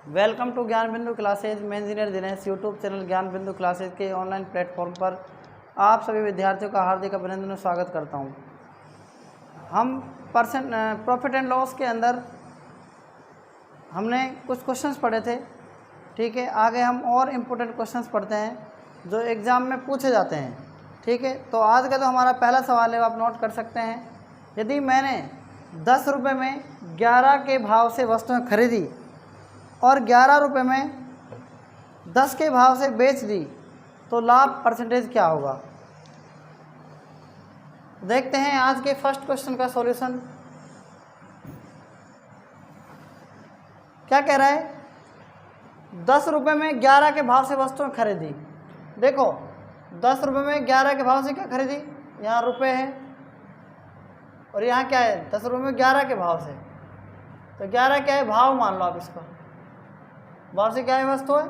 Welcome to ज्ञान बिंदु classes. मैं इंजीनियर दिनेश यूट्यूब चैनल ज्ञान बिंदु क्लासेज के ऑनलाइन प्लेटफॉर्म पर आप सभी विद्यार्थियों का हार्दिक अभिनंदन और स्वागत करता हूं। हम प्रॉफिट एंड लॉस के अंदर हमने कुछ क्वेश्चंस पढ़े थे, ठीक है। आगे हम और इम्पोर्टेंट क्वेश्चंस पढ़ते हैं जो एग्ज़ाम में पूछे जाते हैं, ठीक है। तो आज का जो हमारा पहला सवाल है वो आप नोट कर सकते हैं। यदि मैंने 10 रुपये में 11 के भाव से वस्तुएं खरीदी और 11 रुपये में 10 के भाव से बेच दी तो लाभ परसेंटेज क्या होगा। देखते हैं आज के फर्स्ट क्वेश्चन का सॉल्यूशन। क्या कह रहा है, 10 रुपये में 11 के भाव से वस्तुएं खरीदी। देखो 10 रुपये में 11 के भाव से क्या खरीदी, यहाँ रुपये है और यहाँ क्या है 10 रुपये में 11 के भाव से। तो 11 क्या है, भाव मान लो आप इसका। भाव से क्या है, वस्तु है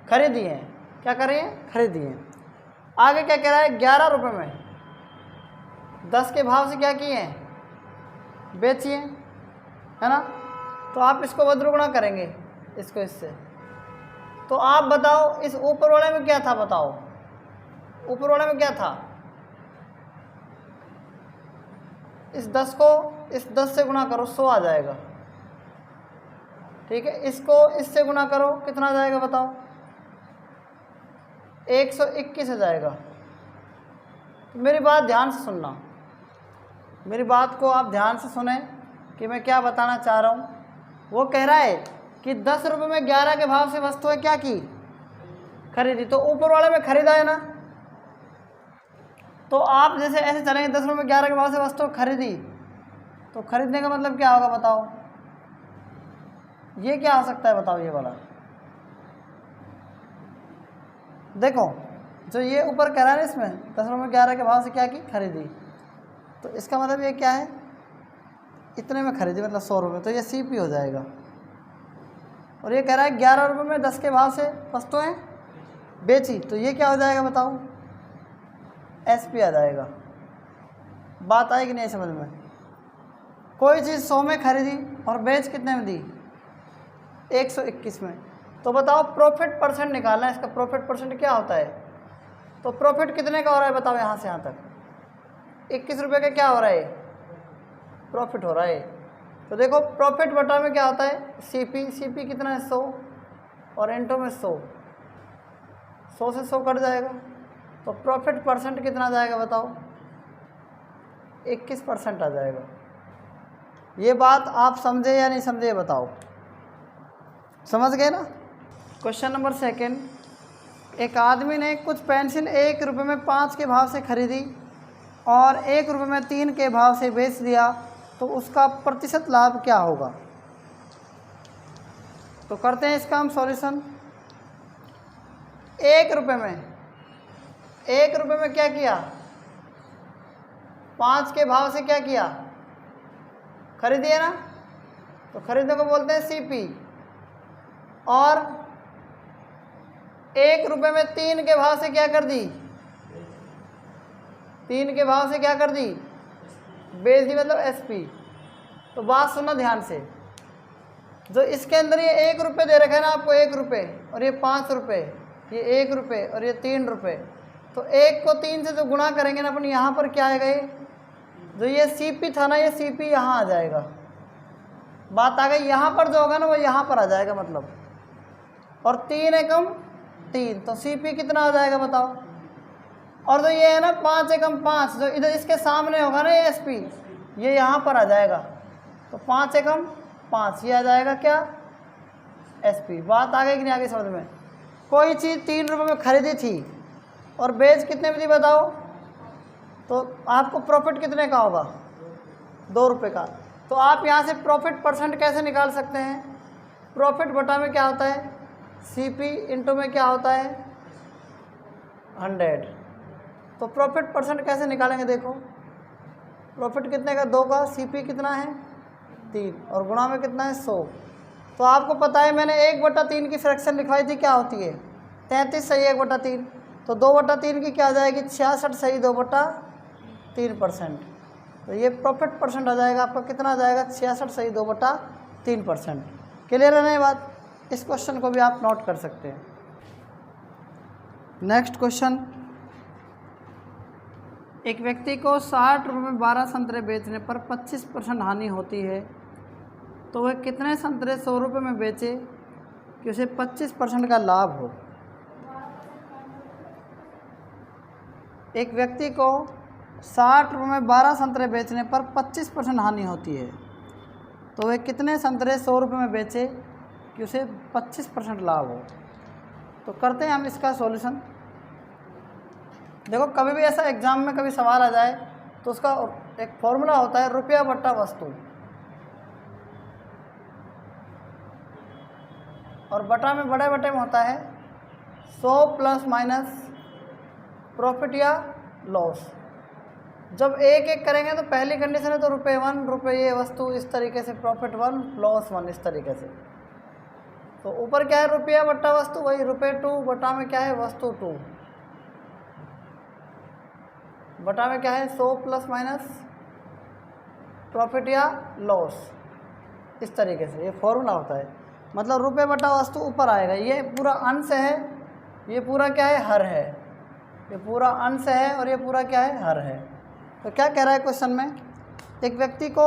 खरीदी है। क्या कर रही है, खरीदी है। आगे क्या कह रहा है, 11 रुपये में 10 के भाव से क्या किए हैं, बेचिए, है ना। तो आप इसको बदरुगुणा करेंगे इसको इससे। तो आप बताओ इस ऊपर वाले में क्या था, बताओ ऊपर वाले में क्या था। इस 10 को इस 10 से गुणा करो, 100 आ जाएगा, ठीक है। इसको इससे गुणा करो, कितना आ जाएगा बताओ, 121 आ जाएगा। तो मेरी बात ध्यान से सुनना, मेरी बात को आप ध्यान से सुने कि मैं क्या बताना चाह रहा हूँ। वो कह रहा है कि 10 रुपये में 11 के भाव से वस्तुएं क्या की, खरीदी। तो ऊपर वाले में खरीदा है ना, तो आप जैसे ऐसे चलेंगे 10 रुपये में 11 के भाव से वस्तु खरीदी, तो खरीदने का मतलब क्या होगा बताओ, ये क्या हो सकता है बताओ, ये वाला। देखो जो ये ऊपर कह रहा है इसमें 10 रुपये में 11 के भाव से क्या की, खरीदी। तो इसका मतलब ये क्या है, इतने में खरीदी मतलब 100 रुपये, तो ये सीपी हो जाएगा। और ये कह रहा है 11 रुपये में 10 के भाव से वस्तुएं बेची, तो ये क्या हो जाएगा बताओ, एसपी आ जाएगा। बात आई कि नहीं समझ में। कोई चीज़ 100 में खरीदी और बेच कितने में दी, 121 में। तो बताओ प्रॉफिट परसेंट निकालना है इसका। प्रॉफिट परसेंट क्या होता है, तो प्रॉफिट कितने का हो रहा है बताओ, यहाँ से यहाँ तक 21 रुपये का क्या हो रहा है, प्रॉफिट हो रहा है। तो देखो प्रॉफिट बटा में क्या होता है, सीपी। सीपी कितना है, 100, और इंटू में 100, 100 से 100 कट जाएगा। तो प्रॉफिट परसेंट कितना आ जाएगा बताओ, 21% आ जाएगा। ये बात आप समझे या नहीं समझे बताओ, समझ गए ना। क्वेश्चन नंबर 2, एक आदमी ने कुछ पेंसिल 1 रुपये में 5 के भाव से खरीदी और 1 रुपये में 3 के भाव से बेच दिया, तो उसका प्रतिशत लाभ क्या होगा। तो करते हैं इसका हम सॉल्यूशन। 1 रुपये में क्या किया, 5 के भाव से क्या किया, खरीदिए ना। तो खरीदने को बोलते हैं सीपी। और 1 रुपये में 3 के भाव से क्या कर दी, 3 के भाव से क्या कर दी, बेच दी, मतलब एसपी। तो बात सुनना ध्यान से। जो इसके अंदर ये 1 रुपये दे रखा है ना आपको, 1 रुपये, और ये 5 रुपये, ये 1 रुपये और ये 3 रुपये। तो 1 को 3 से जो गुणा करेंगे ना अपन, यहाँ पर क्या आएगा, ये जो ये सीपी था ना, ये सीपी यहाँ आ जाएगा। बात आ गई। यहाँ पर जो होगा ना वो यहाँ पर आ जाएगा मतलब। और 3 एकम 3, तो सीपी कितना आ जाएगा बताओ। और जो ये है ना 5 एकम 5, जो इधर इसके सामने होगा ना ये एसपी, ये यहाँ पर आ जाएगा। तो 5 एकम 5 ये आ जाएगा क्या, एसपी। बात आ गई कि नहीं, आगे समझ में। कोई चीज़ 3 रुपये में खरीदी थी और बेच कितने में दी बताओ, तो आपको प्रॉफिट कितने का होगा, 2 रुपये का। तो आप यहाँ से प्रॉफिट परसेंट कैसे निकाल सकते हैं, प्रॉफिट बटा में क्या होता है, सीपी इंटू में क्या होता है, 100। तो प्रॉफिट परसेंट कैसे निकालेंगे, देखो प्रॉफिट कितने का, 2 का, सीपी कितना है 3, और गुणा में कितना है 100। तो आपको पता है मैंने 1/3 की फ्रैक्शन लिखवाई थी, क्या होती है 33 सही 1/3। तो 2/3 की क्या आ जाएगी, 66 सही 2/3%। तो ये प्रॉफिट परसेंट आ जाएगा आपका, कितना आ जाएगा, 66 सही 2/3%। क्लियर है ना ये बात। इस क्वेश्चन को भी आप नोट कर सकते हैं। नेक्स्ट क्वेश्चन, एक व्यक्ति को 60 रुपये में 12 संतरे बेचने पर 25% हानि होती है, तो वह कितने संतरे 100 रुपये में बेचे कि उसे 25% का लाभ हो। एक व्यक्ति को 60 रुपये में 12 संतरे बेचने पर 25% हानि होती है, तो वह कितने संतरे 100 रुपये में बेचे कि उसे 25% लाभ हो। तो करते हैं हम इसका सॉल्यूशन। देखो, कभी भी ऐसा एग्जाम में कभी सवाल आ जाए तो उसका एक फॉर्मूला होता है रुपया बट्टा वस्तु, और बटा में बड़े बटे में होता है 100 प्लस माइनस प्रॉफिट या लॉस। जब एक एक करेंगे तो पहली कंडीशन है तो रुपये 1 रुपये वस्तु, इस तरीके से प्रॉफिट 1 लॉस 1, इस तरीके से। तो ऊपर क्या है रुपया बट्टा वस्तु, वही रुपये 2 बटा में क्या है वस्तु 2, बटा में क्या है 100 प्लस माइनस प्रॉफिट या लॉस, इस तरीके से ये फॉर्मूला होता है। मतलब रुपये बटा वस्तु ऊपर आएगा, ये पूरा अंश है, ये पूरा क्या है हर है, ये पूरा अंश है और ये पूरा क्या है हर है। तो क्या कह रहा है क्वेश्चन में, एक व्यक्ति को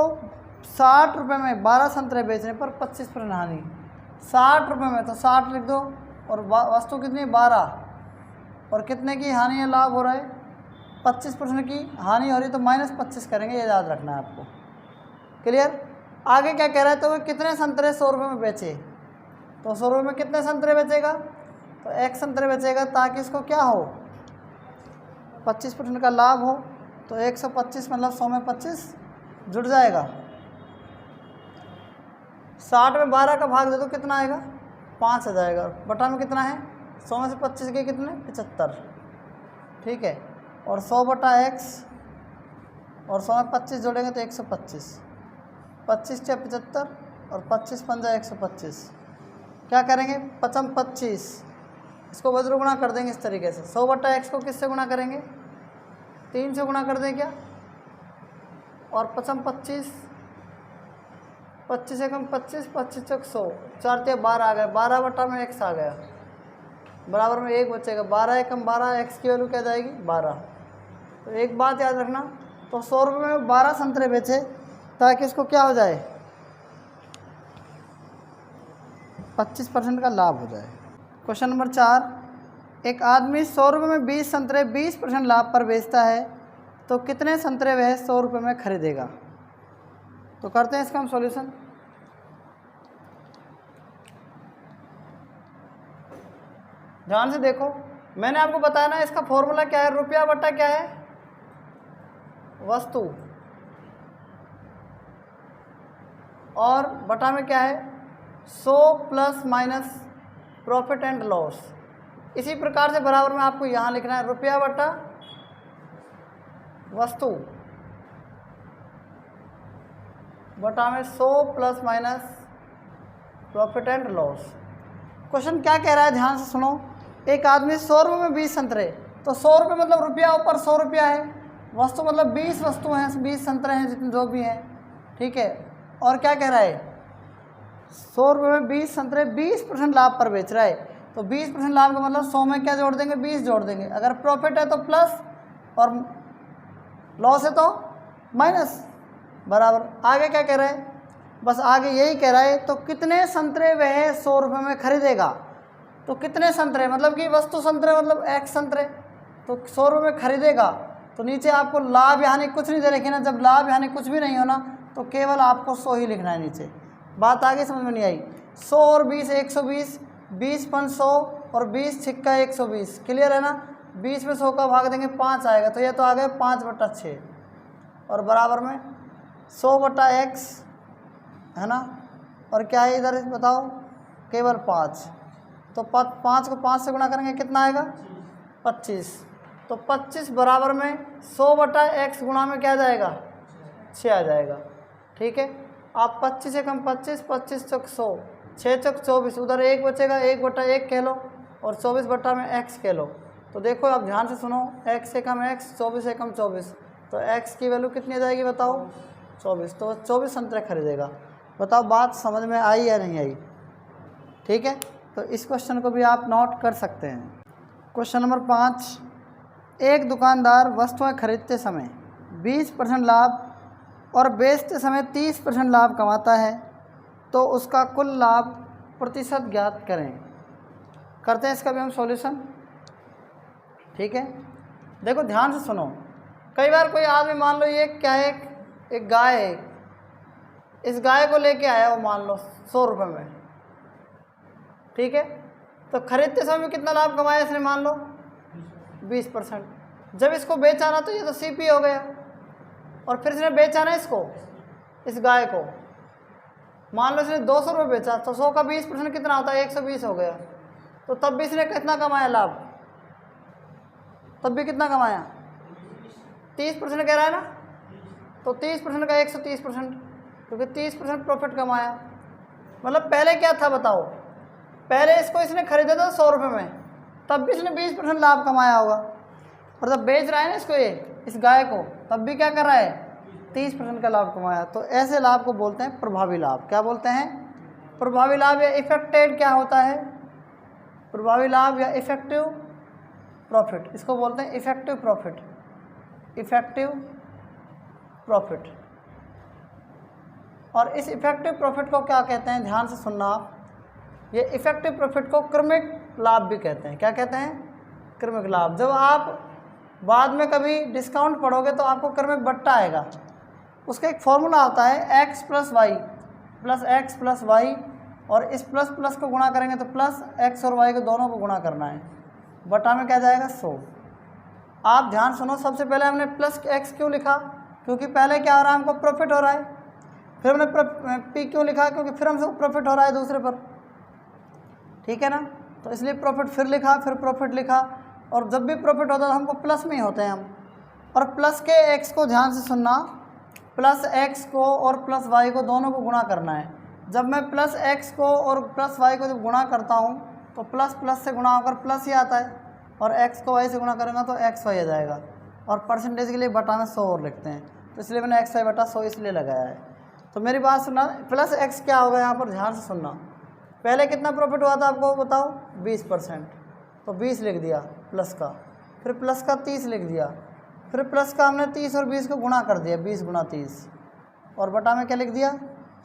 60 रुपये में 12 संतरे बेचने पर 25% हानि। 60 रुपये में तो 60 लिख दो, और वस्तु कितनी 12, और कितने की हानि या लाभ हो रहा है 25% की हानि हो रही, तो -25 करेंगे, ये याद रखना है आपको। क्लियर। आगे क्या कह रहा है, तो वह कितने संतरे 100 रुपये में बेचे, तो 100 रुपये में कितने संतरे बेचेगा, तो 1 संतरे बेचेगा, ताकि इसको क्या हो 25% का लाभ हो। तो 125 मतलब 100 में 25 जुड़ जाएगा। 60 में 12 का भाग दे दो, कितना आएगा 5 आ जाएगा। बटा में कितना है 100 में से 25 के कितने 75, ठीक है। और 100 बटा x, और 100 में 25 जोड़ेंगे तो 125, 25 से 75 और 25 पंजा 125। क्या करेंगे 25, इसको वज्र गुणा कर देंगे इस तरीके से। 100 बटा x को किससे गुणा करेंगे 3 से गुणा कर दें क्या, और 25, 25 एकम 25, 25 चौक 100, 4 से 12 आ गया, 12 बटा में x आ गया, बराबर में 1 बचेगा, 12 एकम 12, x की वैल्यू क्या जाएगी 12। तो एक बात याद रखना, तो 100 रुपये में 12 संतरे बेचे ताकि इसको क्या हो जाए 25% का लाभ हो जाए। क्वेश्चन नंबर 4, एक आदमी 100 रुपये में 20 संतरे 20% लाभ पर बेचता है, तो कितने संतरे वह 100 रुपये में खरीदेगा। तो करते हैं इसका हम सॉल्यूशन। ध्यान से देखो, मैंने आपको बताया ना इसका फॉर्मूला क्या है, रुपया बटा क्या है वस्तु, और बटा में क्या है 100 plus minus profit and loss. इसी प्रकार से बराबर में आपको यहाँ लिखना है रुपया बटा वस्तु बटा में 100 plus minus profit and loss. Question क्या कह रहा है ध्यान से सुनो, एक आदमी 100 रुपये में 20 संतरे, तो 100 रुपये मतलब रुपया ऊपर 100 रुपया है, वस्तु मतलब 20 वस्तु हैं, 20 संतरे हैं जितने जो भी हैं, ठीक है। और क्या कह रहा है 100 रुपये में 20 संतरे 20% लाभ पर बेच रहा है, तो 20% लाभ का मतलब 100 में क्या जोड़ देंगे 20 जोड़ देंगे, अगर प्रॉफिट है तो प्लस और लॉस है तो माइनस, बराबर। आगे क्या कह रहा है, बस आगे यही कह रहा है, तो कितने संतरे वह 100 रुपये में खरीदेगा। तो कितने संतरे मतलब कि वस्तु संतरे मतलब x संतरे, तो 100 रुपये में खरीदेगा, तो नीचे आपको लाभ यानी कुछ नहीं दे रखी ना, जब लाभ यानी कुछ भी नहीं होना तो केवल आपको 100 ही लिखना है नीचे। बात आगे समझ में नहीं आई। 100 और 20 120, 20 5 100 और 20 छिक्का 120, क्लियर है ना। 20 में 100 का भाग देंगे 5 आएगा, तो ये तो आ गए 5/6, और बराबर में 100 बटा x है ना, और क्या है इधर बताओ केवल 5, तो 5 को 5 से गुणा करेंगे कितना आएगा 25, तो 25 बराबर में 100 बटा x गुणा में क्या आ जाएगा 6 आ जाएगा, ठीक है। आप 25 से कम 25, 25 चौक 100, 6 चौक 24, उधर 1 बचेगा, 1 बटा 1 कह लो, और 24 बटा में x कह लो। तो देखो आप ध्यान से सुनो, x से कम x, 24 से कम 24, तो x की वैल्यू कितनी आ जाएगी बताओ 24, तो 24 संतरे खरीदेगा। बताओ बात समझ में आई या नहीं आई। ठीक है, तो इस क्वेश्चन को भी आप नोट कर सकते हैं। क्वेश्चन नंबर 5, एक दुकानदार वस्तुएं खरीदते समय 20% लाभ और बेचते समय 30% लाभ कमाता है, तो उसका कुल लाभ प्रतिशत ज्ञात करें। करते हैं इसका भी हम सॉल्यूशन। ठीक है, देखो ध्यान से सुनो। कई बार कोई आदमी, मान लो ये क्या है, एक गाय है, इस गाय को लेके आया वो मान लो 100 रुपये में, ठीक है, तो खरीदते समय कितना लाभ कमाया इसने, मान लो 20%। जब इसको बेचाना तो ये तो सीपी हो गया, और फिर इसने बेचाना इसको, इस गाय को, मान लो इसने 200 रुपये बेचा, तो 100 का 20% कितना होता है, 120 हो गया। तो तब भी इसने कितना कमाया लाभ, तब भी कितना कमाया, 30% कह रहा है ना, तो 30% का 130%, क्योंकि 30% प्रॉफिट कमाया। मतलब पहले क्या था बताओ, पहले इसको इसने खरीदा था 100 रुपये में, तब भी इसने 20% लाभ कमाया होगा, और जब बेच रहा है ना इसको, ये इस गाय को, तब भी क्या कर रहा है, 30% का लाभ कमाया। तो ऐसे लाभ को बोलते हैं प्रभावी लाभ। क्या बोलते हैं, प्रभावी लाभ, या इफेक्टेड क्या होता है, प्रभावी लाभ या इफेक्टिव प्रॉफिट, इसको बोलते हैं इफेक्टिव प्रॉफिट, इफेक्टिव प्रॉफिट। और इस इफेक्टिव प्रॉफिट को क्या कहते हैं, ध्यान से सुनना आप, ये इफेक्टिव प्रॉफिट को क्रमिक लाभ भी कहते हैं। क्या कहते हैं, क्रमिक लाभ। जब आप बाद में कभी डिस्काउंट पढ़ोगे तो आपको क्रमिक बट्टा आएगा, उसका एक फॉर्मूला होता है x + y + x + y, और इस प्लस प्लस को गुणा करेंगे तो प्लस x और y को दोनों को गुणा करना है, बटा में क्या जाएगा 100। आप ध्यान सुनो, सबसे पहले हमने प्लस x क्यों लिखा, क्योंकि पहले क्या हो रहा है, हमको प्रॉफिट हो रहा है। फिर हमने p क्यों लिखा, क्योंकि फिर हमसे प्रॉफिट हो रहा है दूसरे पर, ठीक है ना, तो इसलिए प्रॉफिट फिर लिखा, फिर प्रॉफिट लिखा, और जब भी प्रॉफिट होता है तो हमको प्लस में ही होते हैं हम। और प्लस के x को ध्यान से सुनना, प्लस x को और प्लस y को दोनों को गुणा करना है। जब मैं प्लस x को और प्लस y को जब गुणा करता हूँ तो प्लस प्लस से गुणा होकर प्लस ही आता है, और x को y से गुणा करेंगे तो x y आ जाएगा। और परसेंटेज के लिए बटा में 100 और लिखते हैं, तो इसलिए मैंने x y बटा 100 इसलिए लगाया है। तो मेरी बात सुनना, प्लस x क्या होगा यहाँ पर, ध्यान से सुनना। पहले कितना प्रॉफिट हुआ था आपको बताओ, 20%, तो 20 लिख दिया प्लस का, फिर प्लस का 30 लिख दिया, फिर प्लस का हमने 30 और 20 को गुणा कर दिया, 20 × 30, और बटा में क्या लिख दिया,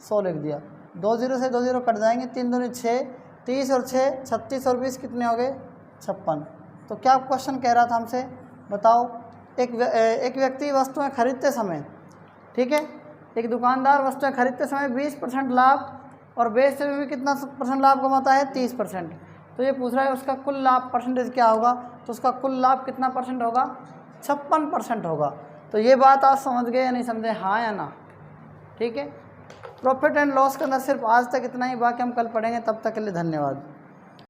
100 लिख दिया। 2 0 से 2 0 कट जाएंगे, 3 दूनी 6, 30 और 6 36 और 20 कितने हो गए, 56। तो क्या क्वेश्चन कह रहा था हमसे, बताओ। एक व्यक्ति वस्तुएं खरीदते समय, ठीक है, एक दुकानदार वस्तुएं खरीदते समय 20% लाभ और बेचते हुए भी कितना % लाभ कमाता है, 30%। तो ये पूछ रहा है उसका कुल लाभ परसेंटेज क्या होगा, तो उसका कुल लाभ कितना % होगा, 56% होगा। तो ये बात आप समझ गए या नहीं समझे, हाँ या ना, ठीक है। प्रॉफिट एंड लॉस के अंदर सिर्फ आज तक इतना ही, बाकी हम कल पढ़ेंगे। तब तक के लिए धन्यवाद।